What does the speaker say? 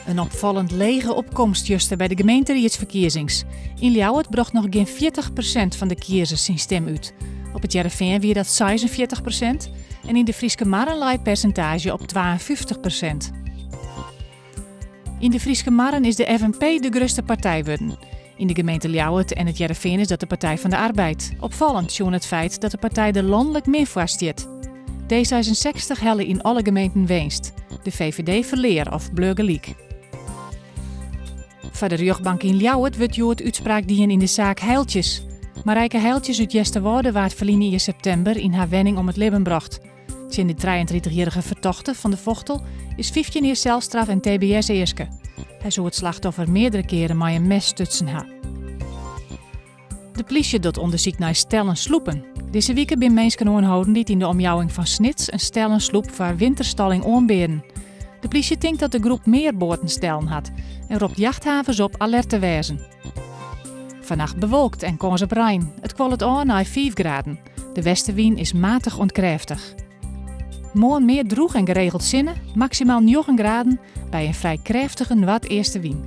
Een opvallend lege opkomst juiste bij de gemeenteraadsverkiezings. In Ljouwert bracht nog geen 40% van de kiezers zijn stem uit. Op het Heerenveen wie dat 46% en in de Frieske Marren lag het percentage op 52%. In de Frieske Marren is de FNP de grootste partij geworden. In de gemeente Ljouwert en het Heerenveen is dat de Partij van de Arbeid. Opvallend zo'n het feit dat de partij er landelijk meer vaststaat. D66 helle in alle gemeenten winst. De VVD verleer of bleugeliek. Van de rechtbank in Ljouwert wordt Jood uitspraak dienen in de zaak Heiltjes. Marijke Heiltjes uit Jesterwoude waard verliezen in september in haar wenning om het leven bracht. Zijn de 33-jarige vertochte van de Vochtel is 15 jaar celstraf en tbs eerske. Hij zou het slachtoffer meerdere keren met een mes stutsen hebben. De politie doet onderzoek naar stellen sloepen. Deze week zijn mensen aangehouden die in de omjouwing van Snits een stellen sloep voor winterstalling aanberen. De politie denkt dat de groep meer boortenstellen had en roept jachthavens op alert te wezen. Vannacht bewolkt en kans op rein. Het kwalt aan naar 5 graden. De westenwind is matig ontkräftig. Morgen meer droeg en geregeld zinnen, maximaal 9 graden bij een vrij krachtige noord-eerste wind.